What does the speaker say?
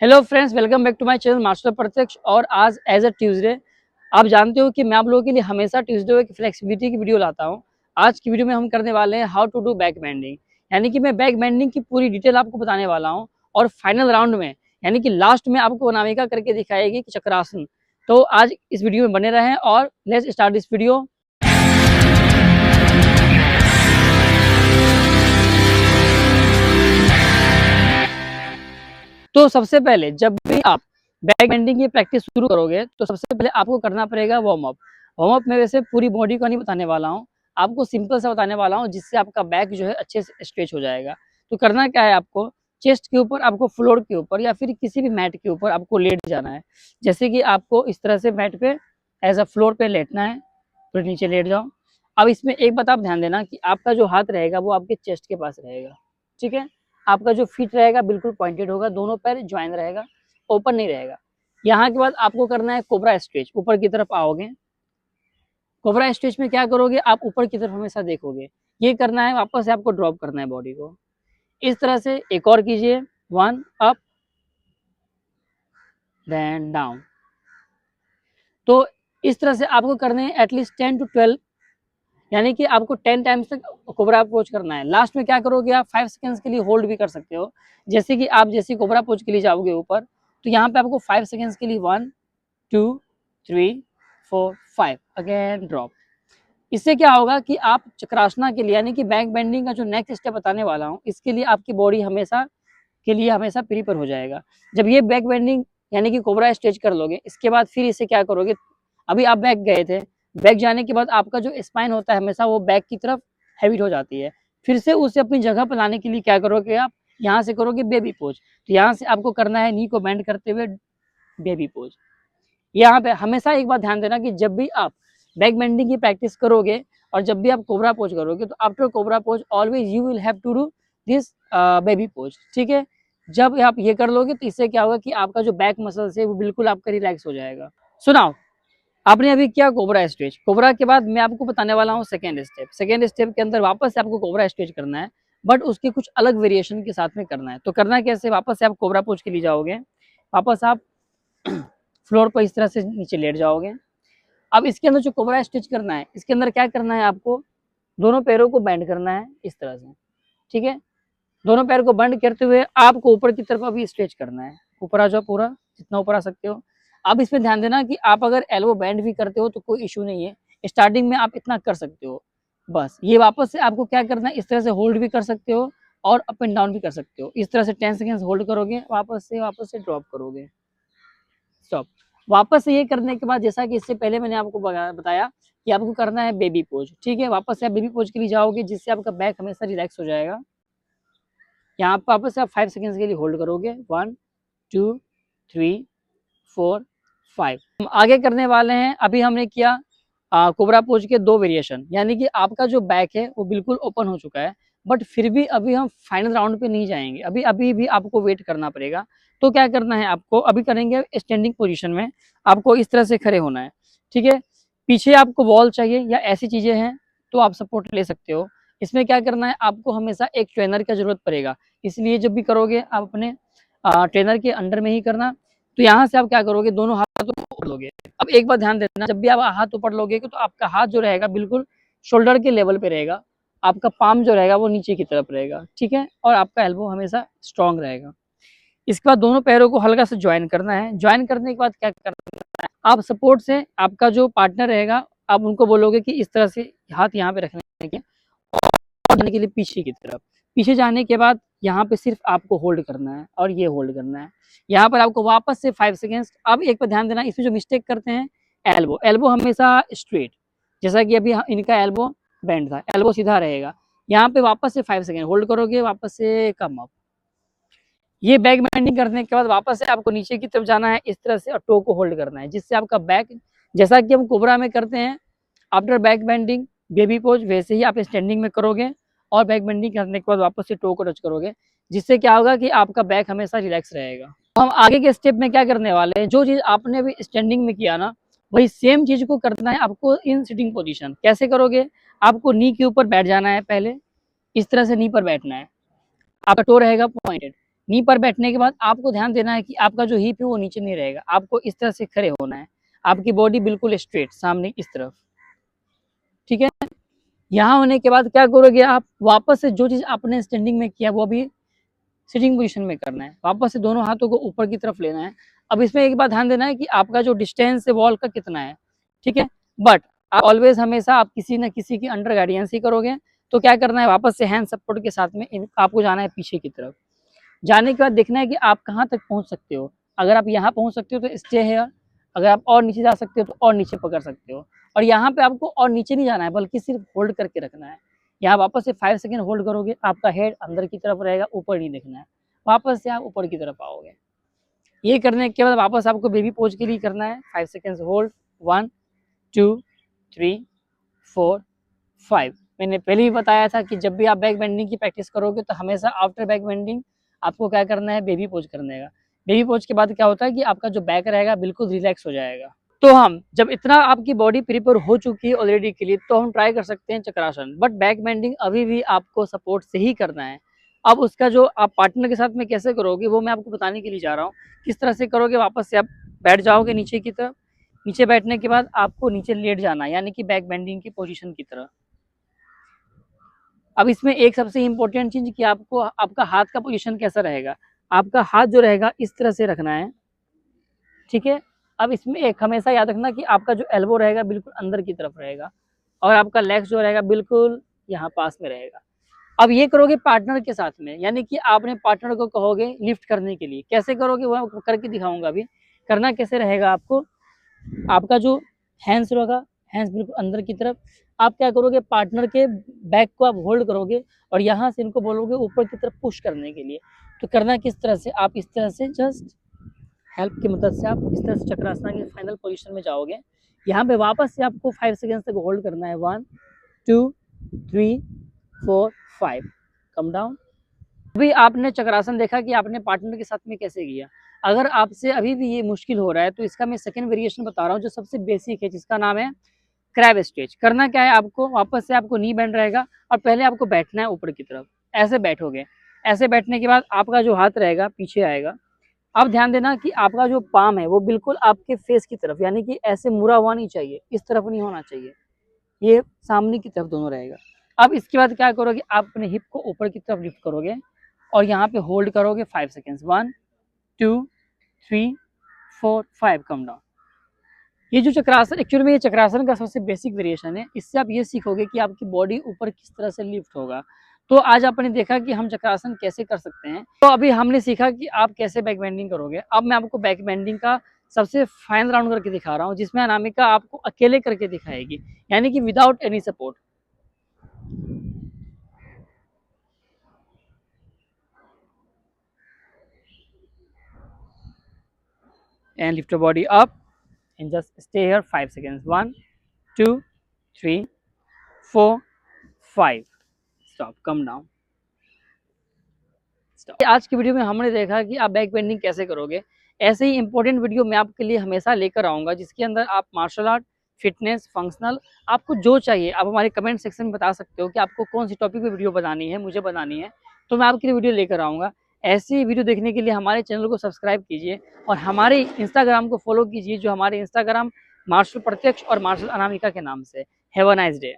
Hello friends, welcome back to my channel master Pratyaksh. और आज as a Tuesday आप जानते हो कि मैं आप लोगों के लिए हमेशा ट्यूसडे की फ्लेक्सिबिलिटी की वीडियो लाता हूं। आज की वीडियो में हम करने वाले हैं how to do back bending, यानी कि मैं बैक बेंडिंग की पूरी डिटेल आपको बताने वाला हूं। और फाइनल राउंड में यानी कि लास्ट में आपको अनामिका करके दिखाएगी कि चक्रासन। तो आज इस वीडियो में बने रहें और लेट्स स्टार्ट दिस वीडियो। तो सबसे पहले जब भी आप बैक बेंडिंग की प्रैक्टिस शुरू करोगे तो सबसे पहले आपको करना पड़ेगा वार्म अप। वार्म अप में वैसे पूरी बॉडी को नहीं बताने वाला हूँ, आपको सिंपल सा बताने वाला हूँ जिससे आपका बैक जो है अच्छे से स्ट्रेच हो जाएगा। तो करना क्या है, आपको चेस्ट के ऊपर, आपको फ्लोर के ऊपर या फिर किसी भी मैट के ऊपर आपको लेट जाना है। जैसे कि आपको इस तरह से मैट पे एज अ फ्लोर पे लेटना है, तो नीचे लेट जाओ। अब इसमें एक बात आप ध्यान देना कि आपका जो हाथ रहेगा वो आपके चेस्ट के पास रहेगा, ठीक है। आपका जो फीट रहेगा बिल्कुल पॉइंटेड होगा, दोनों पैर ज्वाइन रहेगा, ओपन नहीं रहेगा। यहाँ के बाद आपको करना है कोबरा स्ट्रेच। ऊपर की तरफ आओगे, कोबरा स्ट्रेच में क्या करोगे, आप ऊपर की तरफ हमेशा देखोगे। ये करना है, वापस से आपको ड्रॉप करना है बॉडी को इस तरह से। एक और कीजिए, 1 अप देन डाउन। तो इस तरह से आपको करने हैं एटलीस्ट 10 to 12, यानी कि आपको 10 टाइम्स तक कोबरा अप्रोच करना है। लास्ट में क्या करोगे, आप 5 सेकंड्स के लिए होल्ड भी कर सकते हो। जैसे कि आप जैसे कोबरा अप्रोच के लिए जाओगे ऊपर, तो यहाँ पे आपको 5 सेकंड्स के लिए 1 2 3 4 5 अगेन ड्रॉप। इससे क्या होगा कि आप चक्रासना के लिए यानी कि बैक बेंडिंग का जो नेक्स्ट स्टेप बताने वाला हूँ, इसके लिए आपकी बॉडी हमेशा प्रिपेयर हो जाएगा। जब ये बैक बेंडिंग यानी कि कोबरा स्ट्रेच कर लोगे, इसके बाद फिर इसे क्या करोगे, अभी आप बैक गए थे, बैक जाने के बाद आपका जो स्पाइन होता है हमेशा वो बैक की तरफ हैबिट हो जाती है। फिर से उसे अपनी जगह पर लाने के लिए क्या करोगे, आप यहाँ से करोगे बेबी पोज। तो यहाँ से आपको करना है नी को बेंड करते हुए बेबी पोज। यहाँ पे हमेशा एक बात ध्यान देना कि जब भी आप बैक बेंडिंग की प्रैक्टिस करोगे और जब भी आप कोबरा पोज करोगे, तो after cobra pose always you will have to do this baby pose, ठीक है। जब आप ये कर लोगे तो इससे क्या होगा कि आपका जो बैक मसल्स है वो बिल्कुल आपका रिलैक्स हो जाएगा। सुनाओ, आपने अभी किया कोबरा स्ट्रेच। कोबरा के बाद मैं आपको बताने वाला हूँ सेकेंड स्टेप। सेकेंड स्टेप के अंदर वापस से आपको कोबरा स्ट्रेच करना है, बट उसके कुछ अलग वेरिएशन के साथ में करना है। तो करना कैसे, वापस से आप कोबरा पोज के लिए जाओगे, वापस आप फ्लोर पर इस तरह से नीचे लेट जाओगे। अब इसके अंदर जो कोबरा स्ट्रेच करना है, इसके अंदर क्या करना है, आपको दोनों पैरों को बेंड करना है इस तरह से, ठीक है। दोनों पैर को बेंड करते हुए आपको ऊपर की तरफ अभी स्ट्रेच करना है। ऊपर आ जाओ, पूरा जितना ऊपर आ सकते हो। अब इसमें ध्यान देना कि आप अगर एल्बो बेंड भी करते हो तो कोई इशू नहीं है, स्टार्टिंग में आप इतना कर सकते हो बस। ये वापस से आपको क्या करना है, इस तरह से होल्ड भी कर सकते हो और अप एंड डाउन भी कर सकते हो। इस तरह से 10 सेकेंड्स होल्ड करोगे, वापस से ड्रॉप करोगे, स्टॉप। वापस से ये करने के बाद जैसा कि इससे पहले मैंने आपको बताया कि आपको करना है बेबी पोज, ठीक है। वापस से आप बेबी पोज के लिए जाओगे, जिससे आपका बैक हमेशा रिलैक्स हो जाएगा। यहाँ पर वापस से आप 5 सेकेंड्स के लिए होल्ड करोगे, 1 2 3 4 5। हम आगे करने वाले हैं, अभी हमने किया कोबरा पोज के 2 वेरिएशन, यानी कि आपका जो बैक है वो बिल्कुल ओपन हो चुका है, बट फिर भी अभी हम फाइनल राउंड पे नहीं जाएंगे, अभी अभी भी आपको वेट करना पड़ेगा। तो क्या करना है, आपको अभी करेंगे स्टैंडिंग पोजीशन में। आपको इस तरह से खड़े होना है, ठीक है। पीछे आपको वॉल चाहिए या ऐसी चीजें हैं तो आप सपोर्ट ले सकते हो। इसमें क्या करना है, आपको हमेशा एक ट्रेनर का जरूरत पड़ेगा, इसलिए जब भी करोगे आप अपने ट्रेनर के अंडर में ही करना। तो यहाँ से आप क्या करोगे, दोनों हाथों को ऊपर लोगे। अब एक बात ध्यान देना, जब भी आप हाथ ऊपर लोगे तो आपका हाथ जो रहेगा बिल्कुल शोल्डर के लेवल पे रहेगा, आपका पाम जो रहेगा वो नीचे की तरफ रहेगा, ठीक है। और आपका एल्बो हमेशा स्ट्रांग रहेगा। इसके बाद दोनों पैरों को हल्का से ज्वाइन करना है। ज्वाइन करने के बाद क्या करना है, आप सपोर्ट से आपका जो पार्टनर रहेगा, आप उनको बोलोगे कि इस तरह से हाथ यहाँ पे रखने के और जाने के लिए पीछे की तरफ। पीछे जाने के बाद यहाँ पे सिर्फ आपको होल्ड करना है और ये होल्ड करना है। यहाँ पर आपको वापस से 5 सेकेंड्स। अब एक पर ध्यान देना, इसमें जो मिस्टेक करते हैं, एल्बो एल्बो हमेशा स्ट्रेट, जैसा कि अभी इनका एल्बो बेंड था, एल्बो सीधा रहेगा। यहाँ पे वापस से 5 सेकेंड होल्ड करोगे, वापस से कम अप। ये बैक बेंडिंग करने के बाद वापस से आपको नीचे की तरफ जाना है इस तरह से और टो को होल्ड करना है, जिससे आपका बैक, जैसा कि हम कोबरा में करते हैं after back bending baby pose, वैसे ही आप स्टैंडिंग में करोगे और बैक बेंडिंग करने के बाद वापस से टो को टच करोगे, जिससे क्या होगा कि आपका बैक हमेशा रिलैक्स रहेगा। हम आगे के स्टेप में क्या करने वाले हैं, जो चीज आपने अभी स्टैंडिंग में किया ना, वही सेम चीज को करना है आपको इन सिटिंग पोजीशन। कैसे करोगे, आपको नी के ऊपर बैठ जाना है, पहले इस तरह से नी पर बैठना है, आपका टो रहेगा पॉइंटेड। नी पर बैठने के बाद आपको ध्यान देना है कि आपका जो हिप है वो नीचे नहीं रहेगा, आपको इस तरह से खड़े होना है, आपकी बॉडी बिल्कुल स्ट्रेट सामने इस तरफ, ठीक है। यहाँ होने के बाद क्या करोगे आप, वापस से जो चीज आपने स्टैंडिंग में किया वो भी सिटिंग पोजीशन में करना है, वापस से दोनों हाथों को ऊपर की तरफ लेना है। अब इसमें एक बात ध्यान देना है कि आपका जो डिस्टेंस है वॉल का कितना है, ठीक है। बट आप ऑलवेज हमेशा आप किसी न किसी की अंडर गाइडेंस ही करोगे। तो क्या करना है, वापस से हैंड सपोर्ट के साथ में आपको जाना है पीछे की तरफ। जाने के बाद देखना है कि आप कहाँ तक पहुँच सकते हो। अगर आप यहाँ पहुँच सकते हो तो स्टे है, अगर आप और नीचे जा सकते हो तो और नीचे पकड़ सकते हो। और यहाँ पे आपको और नीचे नहीं जाना है, बल्कि सिर्फ होल्ड करके रखना है। यहाँ वापस से 5 सेकेंड होल्ड करोगे, आपका हेड अंदर की तरफ रहेगा, ऊपर नहीं देखना है। वापस से आप ऊपर की तरफ आओगे। ये करने के बाद वापस आपको बेबी पोज के लिए करना है। 5 सेकेंड्स होल्ड, 1 2 3 4 5। मैंने पहले ही बताया था कि जब भी आप बैक बेंडिंग की प्रैक्टिस करोगे तो हमेशा आफ्टर बैक बेंडिंग आपको क्या करना है, बेबी पोज करने का। बेबी पोज के बाद क्या होता है कि आपका जो बैक रहेगा बिल्कुल रिलैक्स हो जाएगा। तो हम जब इतना आपकी बॉडी प्रिपेयर हो चुकी है ऑलरेडी के लिए, तो हम ट्राई कर सकते हैं चक्रासन। बट बैक बेंडिंग अभी भी आपको सपोर्ट से ही करना है। अब उसका जो आप पार्टनर के साथ में कैसे करोगे वो मैं आपको बताने के लिए जा रहा हूँ। किस तरह से करोगे, वापस से आप बैठ जाओगे नीचे की तरफ। नीचे बैठने के बाद आपको नीचे लेट जाना है, यानी कि बैक बेंडिंग की पोजीशन की तरह। अब इसमें एक सबसे इम्पोर्टेंट चीज कि आपको आपका हाथ का पोजीशन कैसा रहेगा। आपका हाथ जो रहेगा इस तरह से रखना है, ठीक है। अब इसमें एक हमेशा याद रखना कि आपका जो एल्बो रहेगा बिल्कुल अंदर की तरफ रहेगा, और आपका लेग्स जो रहेगा बिल्कुल यहाँ पास में रहेगा। अब ये करोगे पार्टनर के साथ में, यानी कि आपने पार्टनर को कहोगे लिफ्ट करने के लिए। कैसे करोगे वो करके दिखाऊंगा अभी। करना कैसे रहेगा, आपको आपका जो हैंड्स रहेगा, हैंड्स बिल्कुल अंदर की तरफ। आप क्या करोगे, पार्टनर के बैक को आप होल्ड करोगे और यहाँ से इनको बोलोगे ऊपर की तरफ पुश करने के लिए। तो करना किस तरह से, आप इस तरह से जस्ट हेल्प की मदद से आप इस तरह से चक्रासन की फाइनल पोजीशन में जाओगे। यहाँ पे वापस से आपको 5 सेकेंड्स तक होल्ड करना है। 1 2 3 4 5, कम डाउन। अभी आपने चक्रासन देखा कि आपने पार्टनर के साथ में कैसे किया। अगर आपसे अभी भी ये मुश्किल हो रहा है तो इसका मैं सेकंड वेरिएशन बता रहा हूँ जो सबसे बेसिक है, जिसका नाम है क्रैब स्ट्रेच। करना क्या है, आपको वापस से आपको नी बेंड रहेगा और पहले आपको बैठना है ऊपर की तरफ। ऐसे बैठोगे, ऐसे बैठने के बाद आपका जो हाथ रहेगा पीछे आएगा। अब ध्यान देना कि आपका जो पाम है वो बिल्कुल आपके फेस की तरफ, यानी कि ऐसे मुड़ा हुआ नहीं चाहिए, इस तरफ नहीं होना चाहिए, ये सामने की तरफ दोनों रहेगा। अब इसके बाद क्या करोगे, आप अपने हिप को ऊपर की तरफ लिफ्ट करोगे और यहाँ पे होल्ड करोगे 5 सेकेंड्स। 1 2 3 4 5, come down. ये जो चक्रासन एक्चुअली में ये चक्रासन का सबसे बेसिक वेरिएशन है। इससे आप ये सीखोगे कि आपकी बॉडी ऊपर किस तरह से लिफ्ट होगा। तो आज आपने देखा कि हम चक्रासन कैसे कर सकते हैं। तो अभी हमने सीखा कि आप कैसे बैक बेंडिंग करोगे। अब मैं आपको बैक बेंडिंग का सबसे फाइन राउंड करके दिखा रहा हूँ, जिसमें अनामिका आपको अकेले करके दिखाएगी, यानी कि without any support. And lift your body up and just stay here 5 seconds. 1 2 3 4 5, stop, come down, stop। आज की वीडियो में हमने देखा कि आप बैक बेंडिंग कैसे करोगे। ऐसे ही इंपॉर्टेंट वीडियो मैं आपके लिए हमेशा लेकर आऊँगा, जिसके अंदर आप मार्शल आर्ट, फिटनेस, फंक्शनल, आपको जो चाहिए आप हमारे कमेंट सेक्शन में बता सकते हो कि आपको कौन सी टॉपिक पे वीडियो बनानी है, मुझे बनानी है, तो मैं आपके लिए वीडियो लेकर आऊँगा। ऐसी वीडियो देखने के लिए हमारे चैनल को सब्सक्राइब कीजिए और हमारे इंस्टाग्राम को फॉलो कीजिए, जो हमारे इंस्टाग्राम मार्शल प्रत्यक्ष और मार्शल अनामिका के नाम से। Have a nice day.